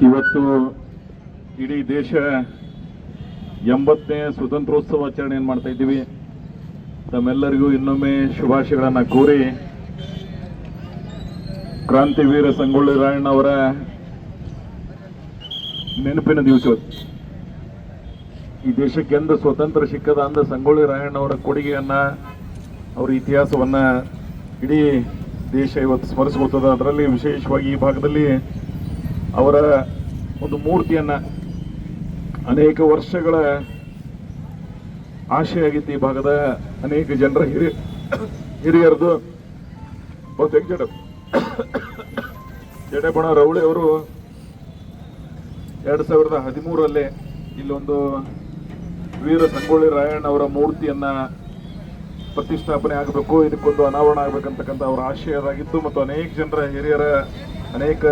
ಇವತ್ತು ಇಡೀ ದೇಶ 80ನೇ ಸ್ವತಂತ್ರೋತ್ಸವ ಆಚರಣೆಯನ್ನು ಮಾಡ್ತಾ ಇದ್ದೀವಿ. ತಮ್ಮೆಲ್ಲರಿಗೂ ಇನ್ನೊಮ್ಮೆ ಶುಭಾಶಯಗಳನ್ನು ಕೋರಿ, ಕ್ರಾಂತಿವೀರ ಸಂಗೊಳ್ಳಿ ರಾಯಣ್ಣ ಅವರ ನೆನಪಿನ ದಿವಸ ಈ ದೇಶಕ್ಕೆ ಎಂದ ಸ್ವತಂತ್ರ ಸಿಕ್ಕದ ಅಂದ ಸಂಗೊಳ್ಳಿ ರಾಯಣ್ಣ ಅವರ ಕೊಡುಗೆಯನ್ನ, ಅವರ ಇತಿಹಾಸವನ್ನ ಇಡೀ ದೇಶ ಇವತ್ತು ಸ್ಮರಿಸಬಹುದು. ಅದರಲ್ಲಿ ವಿಶೇಷವಾಗಿ ಈ ಭಾಗದಲ್ಲಿ ಅವರ ಒಂದು ಮೂರ್ತಿಯನ್ನ ಅನೇಕ ವರ್ಷಗಳ ಆಶೆ ಆಗಿತ್ತು. ಈ ಭಾಗದ ಅನೇಕ ಜನರ ಹಿರಿಯರದು ಬಹುತೇಕ ಜಡೇಬಣ ರೌಳಿ ಅವರು 2013ರಲ್ಲಿ ಇಲ್ಲೊಂದು ವೀರ ಸಂಗೊಳ್ಳಿ ರಾಯಣ್ಣ ಅವರ ಮೂರ್ತಿಯನ್ನ ಪ್ರತಿಷ್ಠಾಪನೆ ಆಗಬೇಕು, ಇದಕ್ಕೊಂದು ಅನಾವರಣ ಆಗಬೇಕಂತಕ್ಕಂಥ ಅವರ ಆಶಯ ಅದಾಗಿತ್ತು ಮತ್ತು ಅನೇಕ ಜನರ ಹಿರಿಯರ ಅನೇಕ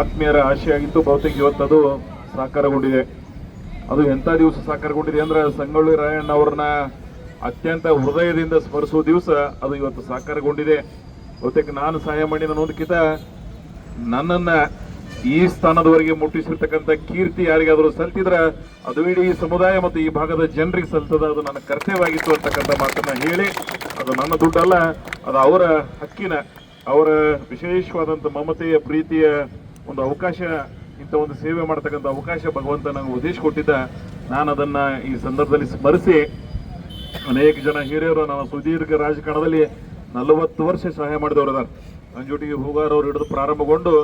ಆತ್ಮೀಯರ ಆಶಯ ಆಗಿತ್ತು. ಬಹುತೇಕ ಇವತ್ತದು ಸಾಕಾರಗೊಂಡಿದೆ. ಅದು ಎಂಥ ದಿವಸ ಸಾಕಾರಗೊಂಡಿದೆ ಅಂದ್ರೆ ಸಂಗೊಳ್ಳಿ ರಾಯಣ್ಣ ಅವ್ರನ್ನ ಅತ್ಯಂತ ಹೃದಯದಿಂದ ಸ್ಮರಿಸುವ ದಿವಸ ಅದು ಇವತ್ತು ಸಾಕಾರಗೊಂಡಿದೆ. ಬಹುತೇಕ ನಾನು ಸಹಾಯ ಮಾಡಿ ಅನ್ನೋದಕ್ಕಿಂತ ನನ್ನನ್ನ ಈ ಸ್ಥಾನದವರೆಗೆ ಮುಟ್ಟಿಸಿರ್ತಕ್ಕಂಥ ಕೀರ್ತಿ ಯಾರಿಗಾದರೂ ಸಲ್ತಿದ್ರೆ ಅದು ಇಡೀ ಸಮುದಾಯ ಮತ್ತು ಈ ಭಾಗದ ಜನರಿಗೆ ಸಲ್ತದ. ಅದು ನನ್ನ ಕರ್ತವ್ಯವಾಗಿತ್ತು ಅಂತಕ್ಕಂಥ ಮಾತನ್ನ ಹೇಳಿ, ಅದು ನನ್ನ ದುಡ್ಡಲ್ಲ, ಅದು ಅವರ ಹಕ್ಕಿನ, ಅವರ ವಿಶೇಷವಾದಂಥ ಮಮತೆಯ ಪ್ರೀತಿಯ ಒಂದು ಅವಕಾಶ, ಇಂಥ ಒಂದು ಸೇವೆ ಮಾಡ್ತಕ್ಕಂಥ ಅವಕಾಶ ಭಗವಂತ ನನಗೆ ಉದ್ದೇಶ ಕೊಟ್ಟಿದ್ದ. ನಾನು ಅದನ್ನ ಈ ಸಂದರ್ಭದಲ್ಲಿ ಸ್ಮರಿಸಿ, ಅನೇಕ ಜನ ಹಿರಿಯರು ನನ್ನ ಸುದೀರ್ಘ ರಾಜಕಾರಣದಲ್ಲಿ 40 ವರ್ಷ ಸಹಾಯ ಮಾಡಿದವರು ಅದಾರ. ನನ್ನ ಜೊತೆಗೆ ಹೂಗಾರ್ ಅವ್ರು ಹಿಡಿದು ಪ್ರಾರಂಭಗೊಂಡು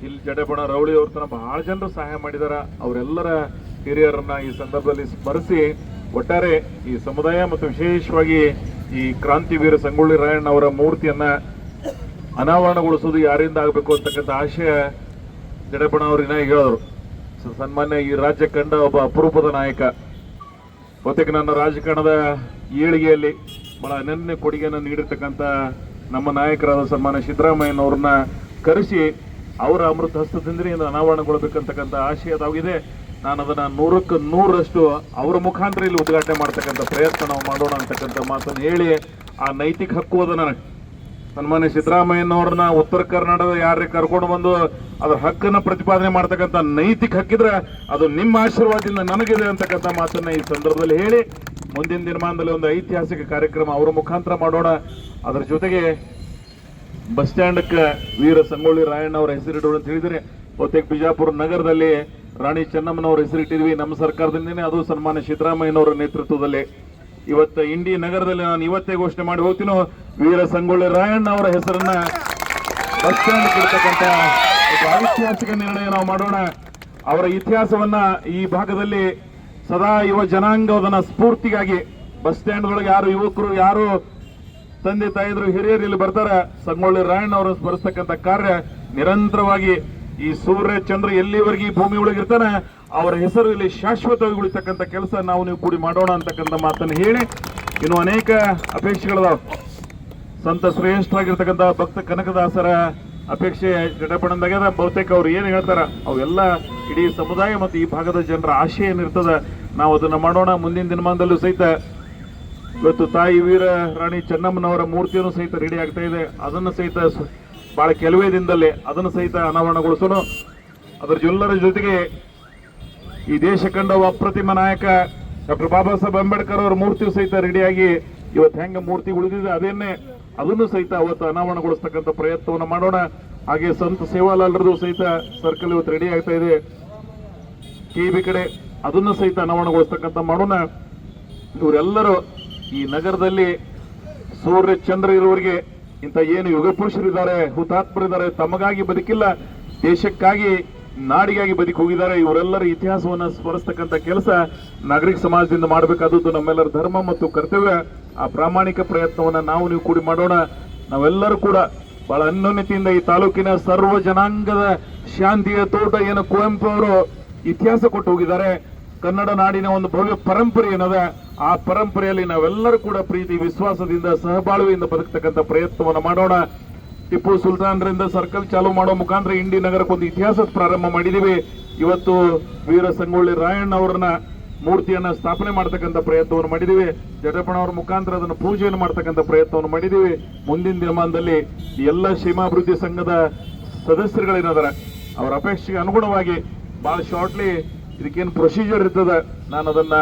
ಇಲ್ಲಿ ಜಡೇಬಣ ರೌಳಿ ಅವ್ರ ತನಕ ಬಹಳ ಜನರು ಸಹಾಯ ಮಾಡಿದಾರ. ಅವರೆಲ್ಲರ ಹಿರಿಯರನ್ನ ಈ ಸಂದರ್ಭದಲ್ಲಿ ಸ್ಮರಿಸಿ, ಒಟ್ಟಾರೆ ಈ ಸಮುದಾಯ ಮತ್ತು ವಿಶೇಷವಾಗಿ ಈ ಕ್ರಾಂತಿವೀರ ಸಂಗೊಳ್ಳಿ ರಾಯಣ್ಣ ಅವರ ಮೂರ್ತಿಯನ್ನ ಅನಾವರಣಗೊಳಿಸೋದು ಯಾರಿಂದ ಆಗಬೇಕು ಅಂತಕ್ಕಂಥ ಆಶಯ ಜಡೇಬಣ ಅವ್ರನ್ನ ಹೇಳಿದ್ರು. ಸನ್ಮಾನ್ಯ ಈ ರಾಜ್ಯ ಕಂಡ ಒಬ್ಬ ಅಪರೂಪದ ನಾಯಕ. ಬಹುತೇಕ ನನ್ನ ರಾಜಕಾರಣದ ಏಳಿಗೆಯಲ್ಲಿ ಬಹಳ ಅನನ್ಯ ಕೊಡುಗೆಯನ್ನು ನೀಡಿರ್ತಕ್ಕಂಥ ನಮ್ಮ ನಾಯಕರಾದ ಸನ್ಮಾನ್ಯ ಸಿದ್ದರಾಮಯ್ಯನವ್ರನ್ನ ಕರೆಸಿ ಅವರ ಅಮೃತ ಹಸ್ತದಿಂದ ಅನಾವರಣಗೊಳ್ಳಬೇಕಂತಕ್ಕಂಥ ಆಶಯ ಅದಾಗಿದೆ. ನಾನು ಅದನ್ನ 100ಕ್ಕೆ 100ರಷ್ಟು ಅವರ ಮುಖಾಂತರ ಇಲ್ಲಿ ಉದ್ಘಾಟನೆ ಮಾಡ್ತಕ್ಕಂಥ ಪ್ರಯತ್ನ ನಾವು ಮಾಡೋಣ ಅಂತಕ್ಕಂಥ ಮಾತನ್ನು ಹೇಳಿ, ಆ ನೈತಿಕ ಹಕ್ಕು ಅದ ನನಗೆ. ಸನ್ಮಾನ್ಯ ಸಿದ್ದರಾಮಯ್ಯನವ್ರನ್ನ ಉತ್ತರ ಕರ್ನಾಟಕದ ಯಾರೇ ಕರ್ಕೊಂಡು ಬಂದು ಅದರ ಹಕ್ಕನ್ನು ಪ್ರತಿಪಾದನೆ ಮಾಡ್ತಕ್ಕಂಥ ನೈತಿಕ ಹಕ್ಕಿದ್ರೆ ಅದು ನಿಮ್ಮ ಆಶೀರ್ವಾದದಿಂದ ನನಗಿದೆ ಅಂತಕ್ಕಂಥ ಮಾತನ್ನ ಈ ಸಂದರ್ಭದಲ್ಲಿ ಹೇಳಿ, ಮುಂದಿನ ದಿನಮಾನದಲ್ಲಿ ಒಂದು ಐತಿಹಾಸಿಕ ಕಾರ್ಯಕ್ರಮ ಅವರ ಮುಖಾಂತರ ಮಾಡೋಣ. ಅದರ ಜೊತೆಗೆ ಬಸ್ ಸ್ಟ್ಯಾಂಡ್ಕ್ಕೆ ವೀರ ಸಂಗೊಳ್ಳಿ ರಾಯಣ್ಣ ಅವರ ಹೆಸರಿಡೋಣ ಅಂತ ಹೇಳಿದರೆ, ಬಹುತೇಕ ಬಿಜಾಪುರ ನಗರದಲ್ಲಿ ರಾಣಿ ಚೆನ್ನಮ್ಮನವರ ಹೆಸರಿಟ್ಟಿದ್ವಿ ನಮ್ಮ ಸರ್ಕಾರದಿಂದನೇ, ಅದು ಸನ್ಮಾನ್ಯ ಸಿದ್ದರಾಮಯ್ಯನವರ ನೇತೃತ್ವದಲ್ಲಿ. ಇವತ್ತು ಇಂಡಿ ನಗರದಲ್ಲಿ ನಾನು ಇವತ್ತೇ ಘೋಷಣೆ ಮಾಡಿ ಹೋಗ್ತೀನೋ, ವೀರ ಸಂಗೊಳ್ಳಿ ರಾಯಣ್ಣ ಅವರ ಹೆಸರನ್ನ ಬಸ್ ಸ್ಟ್ಯಾಂಡ್ ಇರ್ತಕ್ಕಂಥ ಐತಿಹಾಸಿಕ ನಿರ್ಣಯ ನಾವು ಮಾಡೋಣ. ಅವರ ಇತಿಹಾಸವನ್ನ ಈ ಭಾಗದಲ್ಲಿ ಸದಾ ಯುವ ಜನಾಂಗದನ್ನ ಸ್ಫೂರ್ತಿಗಾಗಿ ಬಸ್ ಸ್ಟ್ಯಾಂಡ್ ಒಳಗೆ ಯಾರು ಯುವಕರು, ಯಾರು ತಂದೆ ತಾಯಿದ್ರು ಹಿರಿಯರು ಇಲ್ಲಿ ಬರ್ತಾರೆ, ಸಂಗೊಳ್ಳಿ ರಾಯಣ್ಣ ಅವರು ಸ್ಮರಿಸ್ತಕ್ಕಂಥ ಕಾರ್ಯ ನಿರಂತರವಾಗಿ ಈ ಸೂರ್ಯ ಚಂದ್ರ ಎಲ್ಲಿವರೆಗೆ ಈ ಭೂಮಿ ಒಳಗಿರ್ತಾನೆ ಅವರ ಹೆಸರು ಇಲ್ಲಿ ಶಾಶ್ವತವಾಗಿ ಉಳಿತಕ್ಕಂಥ ಕೆಲಸ ನಾವು ನೀವು ಕೂಡಿ ಮಾಡೋಣ ಅಂತಕ್ಕಂಥ ಮಾತನ್ನು ಹೇಳಿ, ಇನ್ನು ಅನೇಕ ಅಪೇಕ್ಷೆಗಳದಾವ. ಸಂತ ಶ್ರೇಷ್ಠರಾಗಿರ್ತಕ್ಕಂಥ ಭಕ್ತ ಕನಕದಾಸರ ಅಪೇಕ್ಷೆ ಜಡೇಬಣದಾಗ್ಯದ. ಬಹುತೇಕ ಅವ್ರು ಏನು ಹೇಳ್ತಾರ ಅವೆಲ್ಲ ಇಡೀ ಸಮುದಾಯ ಮತ್ತು ಈ ಭಾಗದ ಜನರ ಆಶೆ ಏನಿರ್ತದ ನಾವು ಅದನ್ನ ಮಾಡೋಣ. ಮುಂದಿನ ದಿನಮಾನದಲ್ಲೂ ಸಹಿತ ಇವತ್ತು ತಾಯಿ ವೀರ ರಾಣಿ ಚೆನ್ನಮ್ಮನವರ ಮೂರ್ತಿಯನ್ನು ಸಹಿತ ರೆಡಿ ಆಗ್ತಾ ಇದೆ. ಅದನ್ನು ಸಹಿತ ಬಹಳ ಕೆಲವೇ ದಿನದಲ್ಲೇ ಅದನ್ನು ಸಹಿತ ಅನಾವರಣಗೊಳಿಸೋಣ. ಅದರ ಎಲ್ಲರ ಜೊತೆಗೆ ಈ ದೇಶ ಕಂಡ ಅಪ್ರತಿಮ ನಾಯಕ ಡಾಕ್ಟರ್ ಬಾಬಾ ಸಾಹೇಬ್ ಅಂಬೇಡ್ಕರ್ ಅವರ ಮೂರ್ತಿಯು ಸಹಿತ ರೆಡಿಯಾಗಿ ಇವತ್ತು ಹೆಂಗ ಮೂರ್ತಿ ಉಳಿದಿದೆ ಅದನ್ನು ಸಹಿತ ಅವತ್ತು ಅನಾವರಣಗೊಳಿಸ್ತಕ್ಕಂಥ ಪ್ರಯತ್ನವನ್ನು ಮಾಡೋಣ. ಹಾಗೆ ಸಂತ ಸೇವಾಲಾಲರದು ಸಹಿತ ಸರ್ಕಲ್ ಇವತ್ತು ರೆಡಿ ಆಗ್ತಾ ಇದೆ. ಕೆಬಿ ಕಡೆ ಅದನ್ನು ಸಹಿತ ಅನಾವರಣಗೊಳಿಸ್ತಕ್ಕಂಥ ಮಾಡೋಣ. ಇವರೆಲ್ಲರೂ ಈ ನಗರದಲ್ಲಿ ಸೂರ್ಯ ಚಂದ್ರ ಇರುವವರಿಗೆ ಇಂಥ ಏನು ಯುಗ ಪುರುಷರಿದ್ದಾರೆ, ಹುತಾತ್ಮರಿದ್ದಾರೆ, ತಮಗಾಗಿ ಬದುಕಿಲ್ಲ, ದೇಶಕ್ಕಾಗಿ ನಾಡಿಗಾಗಿ ಬದುಕಿ ಹೋಗಿದ್ದಾರೆ. ಇವರೆಲ್ಲರ ಇತಿಹಾಸವನ್ನ ಸ್ಮರಿಸ್ತಕ್ಕಂಥ ಕೆಲಸ ನಾಗರಿಕ ಸಮಾಜದಿಂದ ಮಾಡಬೇಕಾದದ್ದು ನಮ್ಮೆಲ್ಲರ ಧರ್ಮ ಮತ್ತು ಕರ್ತವ್ಯ. ಆ ಪ್ರಾಮಾಣಿಕ ಪ್ರಯತ್ನವನ್ನ ನಾವು ನೀವು ಕೂಡಿ ಮಾಡೋಣ. ನಾವೆಲ್ಲರೂ ಕೂಡ ಬಹಳ ಅನ್ಯೋನ್ಯತೆಯಿಂದ ಈ ತಾಲೂಕಿನ ಸರ್ವ ಜನಾಂಗದ ಶಾಂತಿಯ ತೋಟ ಏನು ಕುವೆಂಪು ಅವರು ಇತಿಹಾಸ ಕೊಟ್ಟು ಹೋಗಿದ್ದಾರೆ. ಕನ್ನಡ ನಾಡಿನ ಒಂದು ಭವ್ಯ ಪರಂಪರೆ ಏನದ, ಆ ಪರಂಪರೆಯಲ್ಲಿ ನಾವೆಲ್ಲರೂ ಕೂಡ ಪ್ರೀತಿ ವಿಶ್ವಾಸದಿಂದ ಸಹಬಾಳ್ವೆಯಿಂದ ಬದುಕ್ತಕ್ಕಂಥ ಪ್ರಯತ್ನವನ್ನು ಮಾಡೋಣ. ಟಿಪ್ಪು ಸುಲ್ತಾನ್ರಿಂದ ಸರ್ಕಲ್ ಚಾಲೂ ಮಾಡೋ ಮುಖಾಂತರ ಇಂಡಿ ನಗರಕ್ಕೊಂದು ಇತಿಹಾಸದ ಪ್ರಾರಂಭ ಮಾಡಿದೀವಿ. ಇವತ್ತು ವೀರ ಸಂಗೊಳ್ಳಿ ರಾಯಣ್ಣ ಅವರನ್ನ ಮೂರ್ತಿಯನ್ನ ಸ್ಥಾಪನೆ ಮಾಡ್ತಕ್ಕಂಥ ಪ್ರಯತ್ನವನ್ನು ಮಾಡಿದೀವಿ. ಜಡೇಬಣ ಅವರ ಮುಖಾಂತರ ಅದನ್ನು ಪೂಜೆಯನ್ನು ಮಾಡ್ತಕ್ಕಂಥ ಪ್ರಯತ್ನವನ್ನು ಮಾಡಿದೀವಿ. ಮುಂದಿನ ದಿನಮಾನದಲ್ಲಿ ಎಲ್ಲ ಕ್ಷೇಮಾಭಿವೃದ್ಧಿ ಸಂಘದ ಸದಸ್ಯರುಗಳೇನಾದಾರ ಅವರ ಅಪೇಕ್ಷೆಗೆ ಅನುಗುಣವಾಗಿ ಬಹಳ ಶಾರ್ಟ್ಲಿ ಇದಕ್ಕೇನು ಪ್ರೊಸೀಜರ್ ಇರ್ತದೆ, ನಾನು ಅದನ್ನ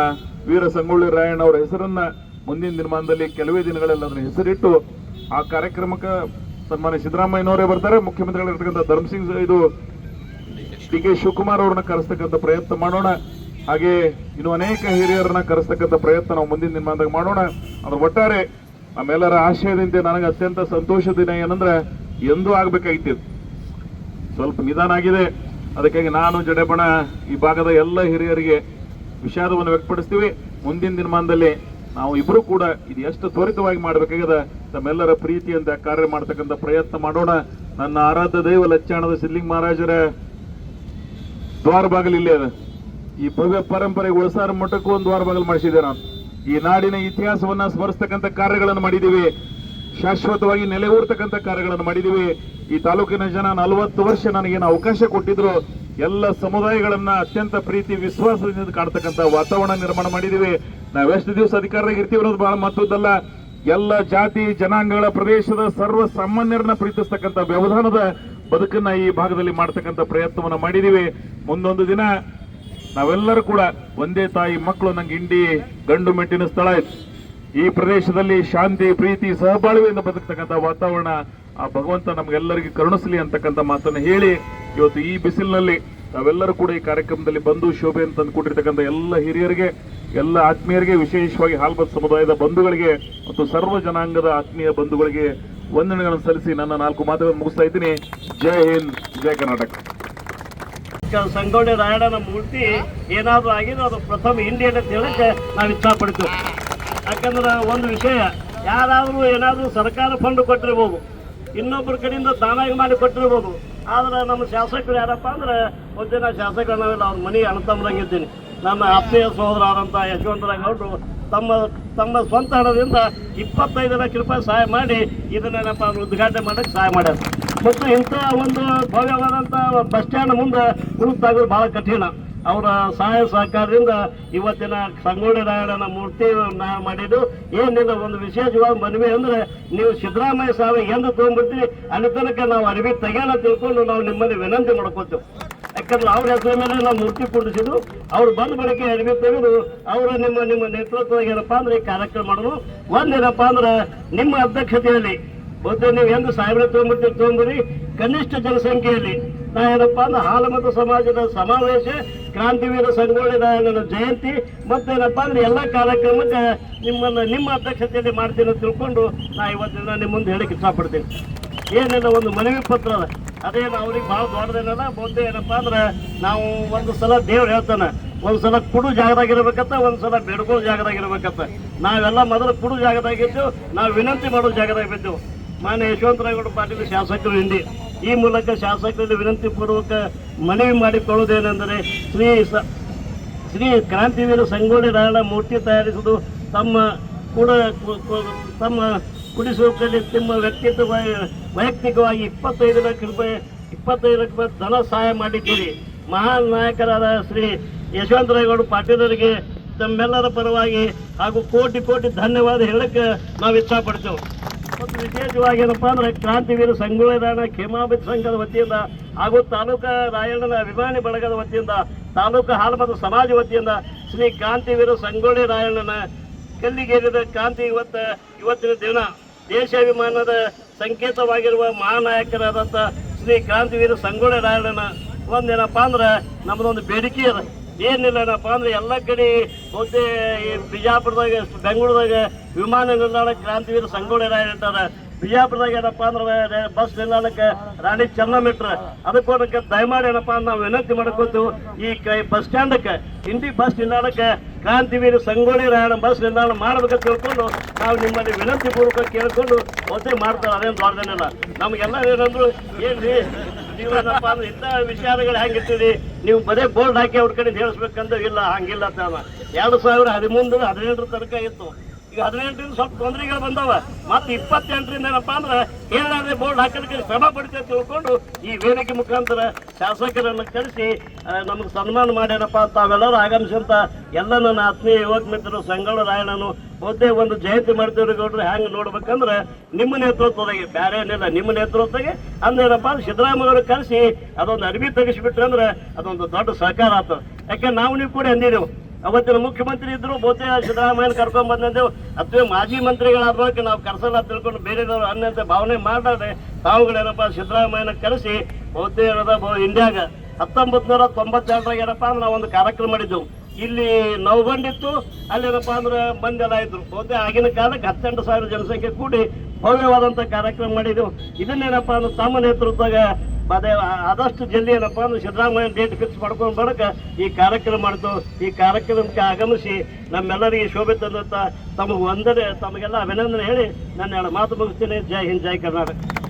ವೀರ ಸಂಗೊಳ್ಳಿ ರಾಯಣ್ಣ ಅವರ ಹೆಸರನ್ನ ಮುಂದಿನ ದಿನಮಾನದಲ್ಲಿ ಕೆಲವೇ ದಿನಗಳಲ್ಲಿ ಅದನ್ನ ಹೆಸರಿಟ್ಟು ಆ ಕಾರ್ಯಕ್ರಮಕ್ಕೆ ಸನ್ಮಾನ್ಯ ಸಿದ್ದರಾಮಯ್ಯನವರೇ ಬರ್ತಾರೆ, ಮುಖ್ಯಮಂತ್ರಿಗಳಿರ್ತಕ್ಕಂಥ ಧರ್ಮಸಿಂಗ್ ಇದು ಡಿ.ಕೆ. ಶಿವಕುಮಾರ್ ಅವ್ರನ್ನ ಕರೆಸ್ತಕ್ಕಂಥ ಪ್ರಯತ್ನ ಮಾಡೋಣ. ಹಾಗೆ ಇನ್ನು ಅನೇಕ ಹಿರಿಯರನ್ನ ಕರೆಸ್ತಕ್ಕಂಥ ಪ್ರಯತ್ನ ನಾವು ಮುಂದಿನ ದಿನಮಾನದಾಗ ಮಾಡೋಣ. ಅದ್ರ ಒಟ್ಟಾರೆ ನಮ್ಮೆಲ್ಲರ ಆಶಯದಂತೆ ನನಗೆ ಅತ್ಯಂತ ಸಂತೋಷದ ದಿನ ಏನಂದ್ರೆ ಎಂದೂ ಆಗ್ಬೇಕಾಗಿತ್ತು, ಸ್ವಲ್ಪ ನಿಧಾನ ಆಗಿದೆ. ಅದಕ್ಕಾಗಿ ನಾನು ಜಡೆಬಣ ಈ ಭಾಗದ ಎಲ್ಲ ಹಿರಿಯರಿಗೆ ವಿಷಾದವನ್ನು ವ್ಯಕ್ತಪಡಿಸ್ತೀವಿ. ಮುಂದಿನ ದಿನಮಾನದಲ್ಲಿ ನಾವು ಇಬ್ರು ಕೂಡ ಇದು ಎಷ್ಟು ತ್ವರಿತವಾಗಿ ಮಾಡಬೇಕಾಗಿದೆ ತಮ್ಮೆಲ್ಲರ ಪ್ರೀತಿಯಿಂದ ಕಾರ್ಯ ಮಾಡ್ತಕ್ಕಂಥ ಪ್ರಯತ್ನ ಮಾಡೋಣ. ನನ್ನ ಆರಾಧ್ಯ ದೈವ ಲಚ್ಚಾಣದ ಸಿದ್ಲಿಂಗ ಮಹಾರಾಜರ ದ್ವಾರ ಬಾಗಿಲು ಇಲ್ಲೇ ಅದ. ಈ ಭವ್ಯ ಪರಂಪರೆಗೆ ಉಳಸಾರ ಮಠಕ್ಕೂ ಒಂದು ದ್ವಾರ ಬಾಗಿಲು ಮಾಡಿಸಿದೆ. ನಾನು ಈ ನಾಡಿನ ಇತಿಹಾಸವನ್ನ ಸ್ಮರಿಸ್ತಕ್ಕಂಥ ಕಾರ್ಯಗಳನ್ನು ಮಾಡಿದ್ದೀವಿ, ಶಾಶ್ವತವಾಗಿ ನೆಲೆ ಊರ್ತಕ್ಕಂಥ ಕಾರ್ಯಗಳನ್ನು ಮಾಡಿದ್ದೀವಿ. ಈ ತಾಲೂಕಿನ ಜನ 40 ವರ್ಷ ನನಗೇನು ಅವಕಾಶ ಕೊಟ್ಟಿದ್ರು, ಎಲ್ಲ ಸಮುದಾಯಗಳನ್ನ ಅತ್ಯಂತ ಪ್ರೀತಿ ವಿಶ್ವಾಸದಿಂದ ಕಾಡ್ತಕ್ಕಂಥ ವಾತಾವರಣ ನಿರ್ಮಾಣ ಮಾಡಿದ್ದೀವಿ. ನಾವೆಷ್ಟು ದಿವಸ ಅಧಿಕಾರದಾಗ ಇರ್ತೀವಿ ಅನ್ನೋದು ಬಹಳ ಮಹತ್ವದ್ದಲ್ಲ, ಎಲ್ಲ ಜಾತಿ ಜನಾಂಗಗಳ ಪ್ರದೇಶದ ಸರ್ವ ಸಾಮಾನ್ಯರನ್ನ ಪ್ರೀತಿಸ್ತಕ್ಕಂಥ ವ್ಯವಧಾನದ ಬದುಕನ್ನ ಈ ಭಾಗದಲ್ಲಿ ಮಾಡ್ತಕ್ಕಂಥ ಪ್ರಯತ್ನವನ್ನ ಮಾಡಿದ್ದೀವಿ. ಮುಂದೊಂದು ದಿನ ನಾವೆಲ್ಲರೂ ಕೂಡ ಒಂದೇ ತಾಯಿ ಮಕ್ಕಳು ನಂಗೆ ಇಂಡಿ ಗಂಡು ಮೆಟ್ಟಿನ ಸ್ಥಳ ಇತ್ತು. ಈ ಪ್ರದೇಶದಲ್ಲಿ ಶಾಂತಿ ಪ್ರೀತಿ ಸಹಬಾಳ್ವೆಯಿಂದ ಬದುಕ್ತಕ್ಕಂಥ ವಾತಾವರಣ ಆ ಭಗವಂತ ನಮ್ಗೆಲ್ಲರಿಗೂ ಕರುಣಿಸಲಿ ಅಂತಕ್ಕಂಥ ಮಾತನ್ನು ಹೇಳಿ, ಇವತ್ತು ಈ ಬಿಸಿಲಿನಲ್ಲಿ ನಾವೆಲ್ಲರೂ ಕೂಡ ಈ ಕಾರ್ಯಕ್ರಮದಲ್ಲಿ ಬಂದು ಶೋಭೆಯನ್ನು ತಂದುಕೊಟ್ಟಿರ್ತಕ್ಕಂಥ ಎಲ್ಲ ಹಿರಿಯರಿಗೆ, ಎಲ್ಲ ಆತ್ಮೀಯರಿಗೆ, ವಿಶೇಷವಾಗಿ ಹಾಲ್ಬತ್ ಸಮುದಾಯದ ಬಂಧುಗಳಿಗೆ ಮತ್ತು ಸರ್ವ ಜನಾಂಗದ ಆತ್ಮೀಯ ಬಂಧುಗಳಿಗೆ ವಂದನೆಗಳನ್ನು ಸಲ್ಲಿಸಿ ನನ್ನ 4 ಮಾತುಗಳನ್ನು ಮುಗಿಸ್ತಾ ಇದ್ದೀನಿ. ಜೈ ಹಿಂದ್, ಜೈ ಕರ್ನಾಟಕ. ಸಂಗೊಳ್ಳಿ ರಾಯಣ್ಣನ ಮೂರ್ತಿ ಏನಾದರೂ ಆಗಿದ್ರೆ ಅದು ಪ್ರಥಮ ಇಂಡಿಯನ್ ಅಂತ ಹೇಳಕ್ಕೆ ನಾವು ಇಚ್ಛಾಪಡ್ತೀವಿ. ಯಾಕಂದ್ರೆ ಒಂದು ವಿಷಯ, ಯಾರಾದರೂ ಏನಾದರೂ ಸರ್ಕಾರ ಫಂಡ್ ಕೊಟ್ಟಿರ್ಬೋದು, ಇನ್ನೊಬ್ಬರ ಕಡೆಯಿಂದ ತಾನಾಗಿ ಮಾಡಿ ಕೊಟ್ಟಿರ್ಬೋದು. ಆದ್ರೆ ನಮ್ಮ ಶಾಸಕರು ಯಾರಪ್ಪ ಅಂದ್ರೆ ಒಂದಿನ ಶಾಸಕರು ನಾವೆಲ್ಲ ಅವ್ರ ಮನೆಗೆ ಅಣ್ಣತಮ್ಮರಾಗಿದ್ದೀನಿ. ನನ್ನ ಆತ್ಮೀಯ ಸಹೋದರ ಆದಂಥ ಯಶವಂತರಾಗೌಡರು ತಮ್ಮ ಸ್ವಂತ ಹಣದಿಂದ 25 ಲಕ್ಷ ರೂಪಾಯಿ ಸಹಾಯ ಮಾಡಿ ಇದನ್ನೇನಪ್ಪ ಅಂದ್ರೆ ಉದ್ಘಾಟನೆ ಮಾಡೋಕ್ಕೆ ಸಹಾಯ ಮಾಡ್ಯಾರ. ಮತ್ತು ಇಂಥ ಒಂದು ಭವ್ಯವಾದಂಥ ಬಸ್ ಸ್ಟ್ಯಾಂಡ್ ಮುಂದೆ ಉಳಿತಾಗೋದು ಭಾಳ ಕಠಿಣ. ಅವರ ಸಹಾಯ ಸಹಕಾರದಿಂದ ಇವತ್ತಿನ ಸಂಗೊಳ್ಳಿ ರಾಯಣ್ಣನ ಮೂರ್ತಿ ನಾವು ಮಾಡಿದ್ದು ಏನಿಲ್ಲ. ಒಂದು ವಿಶೇಷವಾದ ಮನವಿ ಅಂದರೆ, ನೀವು ಸಿದ್ದರಾಮಯ್ಯ ಸಾಹೇಬ್ ಎಂದು ತೊಗೊಂಡ್ಬಿಡ್ತೀವಿ ಅಲ್ಲಿ ತನಕ ನಾವು ಅರಿವಿ ತೆಗೆಯಲ್ಲ ತಿಳ್ಕೊಂಡು ನಾವು ನಿಮ್ಮಲ್ಲಿ ವಿನಂತಿ ಮಾಡ್ಕೋತೇವೆ. ಯಾಕಂದ್ರೆ ಅವ್ರ ಹೆಸರ ಮೇಲೆ ನಾವು ಮೂರ್ತಿ ಕೂಡಿಸಿದ್ದು, ಅವ್ರು ಬಂದ ಬಳಿಕೆ ಅರಿವಿ ತೆಗೆದು ಅವರ ನಿಮ್ಮ ನೇತೃತ್ವದಾಗ ಏನಪ್ಪ ಅಂದ್ರೆ ಈ ಕಾರ್ಯಕ್ರಮ ಮಾಡೋದು. ಒಂದೇನಪ್ಪ ಅಂದ್ರೆ ನಿಮ್ಮ ಅಧ್ಯಕ್ಷತೆಯಲ್ಲಿ ಬಹುತೇಕ ನೀವು ಎಂದು ಸಾಹೇಬ್ರೆ ತೊಗೊಂಡ್ಬರ್ರಿ ಕನಿಷ್ಠ ಜನಸಂಖ್ಯೆಯಲ್ಲಿ ನಾ ಏನಪ್ಪ ಅಂದ್ರೆ ಹಾಲಮತ ಸಮಾಜದ ಸಮಾವೇಶ, ಕ್ರಾಂತಿವೀರ ಸಂಗೊಳ್ಳಿ ರಾಯಣ್ಣನ ಜಯಂತಿ ಮತ್ತೇನಪ್ಪ ಅಂದ್ರೆ ಎಲ್ಲ ಕಾರ್ಯಕ್ರಮಕ್ಕೆ ನಿಮ್ಮ ಅಧ್ಯಕ್ಷತೆಯಲ್ಲಿ ಮಾಡ್ತೀನಿ ಅಂತ ತಿಳ್ಕೊಂಡು ನಾ ಇವತ್ತಿನ ನಿಮ್ಮ ಮುಂದೆ ಹೇಳಿಕ್ಕೆ ಇಷ್ಟಪಡ್ತೀನಿ. ಏನಿಲ್ಲ, ಒಂದು ಮನವಿ ಪತ್ರ ಅದ, ಅದೇನು ಅವ್ರಿಗೆ ಭಾಳ ದೊಡ್ಡದೇನಲ್ಲ. ಬಹುತೇಕ ಏನಪ್ಪ ಅಂದ್ರೆ ನಾವು ಒಂದು ಸಲ ದೇವ್ರು ಹೇಳ್ತಾನೆ, ಒಂದು ಸಲ ಕುಡು ಜಾಗದಾಗಿರ್ಬೇಕಂತ, ಒಂದು ಸಲ ಬೇಡ್ಕೊಳ್ಳೋ ಜಾಗದಾಗಿರ್ಬೇಕಂತ. ನಾವೆಲ್ಲ ಮೊದಲು ಕುಡು ಜಾಗದಾಗಿದ್ದೆವು, ನಾವು ವಿನಂತಿ ಮಾಡೋ ಜಾಗದಾಗ ಬಿದ್ದೆವು. ಮಾನ್ಯ ಯಶವಂತರಾಗೌಡ ಪಾಟೀಲ್ ಶಾಸಕರು ಇಂಡಿ ಈ ಮೂಲಕ ಶಾಸಕರಲ್ಲಿ ವಿನಂತಿ ಪೂರ್ವಕ ಮನವಿ ಮಾಡಿಕೊಳ್ಳುವುದೇನೆಂದರೆ, ಶ್ರೀ ಕ್ರಾಂತಿವೀರ ಸಂಗೊಳ್ಳಿ ರಾಯಣ್ಣ ಮೂರ್ತಿ ತಯಾರಿಸುವುದು ತಮ್ಮ ಕುಡಿಸುವಲ್ಲಿ ನಿಮ್ಮ ವೈಯಕ್ತಿಕವಾಗಿ 25 ಲಕ್ಷ ರೂಪಾಯಿ ಧನ ಸಹಾಯ ಮಾಡಿದ್ದೀರಿ. ಮಹಾನ್ ನಾಯಕರಾದ ಶ್ರೀ ಯಶವಂತರಾಗೌಡ ಪಾಟೀಲರಿಗೆ ತಮ್ಮೆಲ್ಲರ ಪರವಾಗಿ ಹಾಗೂ ಕೋಟಿ ಧನ್ಯವಾದ ಹೇಳಕ್ಕೆ ನಾವು ಇಷ್ಟಪಡ್ತೇವೆ. ಮತ್ತು ವಿಶೇಷವಾಗಿ ಏನಪ್ಪ ಅಂದ್ರೆ ಕ್ರಾಂತಿವೀರ ಸಂಗೊಳ್ಳಿ ರಾಯಣ್ಣ ಖೇಮಾಭಿತ್ ಸಂಘದ ವತಿಯಿಂದ ಹಾಗೂ ತಾಲೂಕಾ ರಾಯಣ್ಣನ ಅಭಿಮಾನಿ ಬಳಗದ ವತಿಯಿಂದ, ತಾಲೂಕು ಹಾಲಮತ ಸಮಾಜ ವತಿಯಿಂದ ಶ್ರೀ ಕ್ರಾಂತಿವೀರ ಸಂಗೊಳ್ಳಿ ರಾಯಣ್ಣನ ಕಲ್ಲಿಗೇರಿದ ಕ್ರಾಂತಿ ಇವತ್ತಿನ ದಿನ ದೇಶಾಭಿಮಾನದ ಸಂಕೇತವಾಗಿರುವ ಮಹಾನಾಯಕರಾದಂಥ ಶ್ರೀ ಕ್ರಾಂತಿವೀರ ಸಂಗೊಳ್ಳಿ ರಾಯಣ್ಣನ ಒಂದೇನಪ್ಪ ಅಂದ್ರೆ ನಮ್ಮದೊಂದು ಬೇಡಿಕೆ ಅದ. ಏನಿಲ್ಲ ಏನಪ್ಪ ಅಂದ್ರೆ ಎಲ್ಲ ಕಡೆ ಹೋಗಿ ಬಿಜಾಪುರದಾಗ, ಬೆಂಗಳೂರದಾಗ ವಿಮಾನ ನಿಲ್ದಾಣ ಕ್ರಾಂತಿವೀರ ಸಂಗೊಳ್ಳಿ ರಾಯಣ್ಣ ಇಟ್ಟಾರ. ಬಿಜಾಪುರದಾಗ ಏನಪ್ಪ ಅಂದ್ರೆ ಬಸ್ ನಿಲ್ದಾಣಕ್ಕೆ ರಾಣಿ ಚೆನ್ನಮಿಟ್ರ. ಅದಕ್ಕೋದಕ್ಕೆ ದಯಮಾಡಿ ಏನಪ್ಪ ಅಂದ್ರೆ ನಾವು ವಿನಂತಿ ಮಾಡ್ಕೋತೀವಿ, ಈ ಬಸ್ ಸ್ಟ್ಯಾಂಡಕ್ಕೆ ಇಂಡಿ ಬಸ್ ನಿಲ್ದಾಣಕ್ಕೆ ಕ್ರಾಂತಿವೀರ ಸಂಗೊಳ್ಳಿ ರಾಯಣ್ಣ ಬಸ್ ನಿಲ್ದಾಣ ಮಾಡ್ಬೇಕಂತ ತಿಳ್ಕೊಂಡು ನಾವು ನಿಮ್ಮಲ್ಲಿ ವಿನಂತಿ ಪೂರ್ವಕ ಕೇಳ್ಕೊಂಡು ಒತ್ತೆ ಮಾಡ್ತಾರೆ. ಅದೇನು ದೊಡ್ಡದೇನಿಲ್ಲ. ನಮಗೆಲ್ಲ ಏನಂದ್ರು ಏನ್ರಿ ನೀವೇನಪ್ಪ ಅಂದ್ರೆ ಇಂಥ ವಿಚಾರಗಳು ಹೆಂಗಿರ್ತೀರಿ, ನೀವು ಬರೇ ಬೋರ್ಡ್ ಹಾಕಿ ಅವ್ರ ಕಡೆ ಹೇಳಿಸ್ಬೇಕಂದ್ರೆ ಇಲ್ಲ, ಹಂಗಿಲ್ಲ ಅಂತ. 2013 17 ತನಕ ಇತ್ತು. ಈಗ 18ರಿಂದ ಸ್ವಲ್ಪ ತೊಂದರೆಗಳು ಬಂದವ. ಮತ್ತು 28ರಿಂದ ಏನಪ್ಪ ಅಂದ್ರೆ ಹೇಳಾದ್ರೆ ಬೋರ್ಡ್ ಹಾಕೋದಕ್ಕೆ ಶ್ರಮ ಪಡ್ತೀವಿ ತಿಳ್ಕೊಂಡು ಈ ವೇದಿಕೆ ಮುಖಾಂತರ ಶಾಸಕರನ್ನು ಕರೆಸಿ ನಮಗೆ ಸನ್ಮಾನ ಮಾಡ್ಯಾರಪ್ಪ. ತಾವೆಲ್ಲರೂ ಆಗಮಿಸಿದಂಥ ಎಲ್ಲ ನನ್ನ ಆತ್ಮೀಯ ಯುವಕ ಮಿತ್ರರು ಸಂಗೊಳ್ಳಿ ರಾಯಣ್ಣನು ಬಹುತೇಕ ಒಂದು ಜಯಂತಿ ಮಾಡ್ತಿರೋಗೌಡ್ರು ಹ್ಯಾಂಗೆ ನೋಡ್ಬೇಕಂದ್ರೆ ನಿಮ್ಮ ನೇತೃತ್ವದಾಗೆ, ಬೇರೆ ಏನಿಲ್ಲ, ನಿಮ್ಮ ನೇತೃತ್ವದಾಗೆ ಅಂದೇನಪ್ಪ ಸಿದ್ದರಾಮಯ್ಯ ಅವರು ಕರೆಸಿ ಅದೊಂದು ಅರ್ಬಿ ತೆಗಿಸ್ಬಿಟ್ರೆ ಅಂದ್ರೆ ಅದೊಂದು ದೊಡ್ಡ ಸಹಕಾರ ಆಗ್ತದೆ. ಯಾಕೆ ನಾವು ನೀವು ಕೂಡ ಅಂದಿದ್ದೆವು, ಅವತ್ತಿನ ಮುಖ್ಯಮಂತ್ರಿ ಇದ್ರು ಬಹುತೇಕ ಸಿದ್ದರಾಮಯ್ಯನ ಕರ್ಕೊಂಡ್ ಬಂದಿದ್ದೆವು, ಅಥವಾ ಮಾಜಿ ಮಂತ್ರಿಗಳಾದ್ಮೇಲೆ ನಾವು ಕರ್ಸಲ್ಲ ತಿಳ್ಕೊಂಡು ಬೇರೆದವರು ಅನ್ನಂತ ಭಾವನೆ ಮಾಡಿದ್ರೆ ತಾವುಗಳೇನಪ್ಪ ಸಿದ್ದರಾಮಯ್ಯನ ಕರೆಸಿ ಬಹುತೇಕ ಇಂಡಿಯಾಗ 1992 ಏನಪ್ಪ ಅಂದ್ರೆ ನಾವು ಒಂದು ಕಾರ್ಯಕ್ರಮ ಮಾಡಿದ್ದೆವು. ಇಲ್ಲಿ ನವಗಂಡಿತ್ತು, ಅಲ್ಲೇನಪ್ಪ ಅಂದ್ರೆ ಮಂದೆಲ್ಲ ಇದ್ರು. ಬಹುತೇಕ ಆಗಿನ ಕಾಲಕ್ಕೆ 18,000 ಜನಸಂಖ್ಯೆ ಕೂಡಿ ಭವ್ಯವಾದಂಥ ಕಾರ್ಯಕ್ರಮ ಮಾಡಿದ್ದೆವು. ಇದನ್ನೇನಪ್ಪ ಅಂದ್ರೆ ತಮ್ಮ ನೇತೃತ್ವದಾಗ ಅದೇ ಆದಷ್ಟು ಜಲ್ದಿ ಏನಪ್ಪ ಅಂದ್ರೆ ಸಿದ್ದರಾಮಯ್ಯ ಡೇಟ್ ಫಿಕ್ಸ್ ಮಾಡ್ಕೊಂಡು ಬರೋಕ ಈ ಕಾರ್ಯಕ್ರಮ ಮಾಡ್ತು. ಈ ಕಾರ್ಯಕ್ರಮಕ್ಕೆ ಆಗಮಿಸಿ ನಮ್ಮೆಲ್ಲರಿಗೆ ಶೋಭೆ ತಂದಂತ ತಮಗೆ ತಮಗೆಲ್ಲ ಅಭಿನಂದನೆ ಹೇಳಿ ನನ್ನ ಮಾತು ಮುಗಿಸ್ತೀನಿ. ಜೈ ಹಿಂದ್, ಜೈ ಕರ್ನಾಟಕ.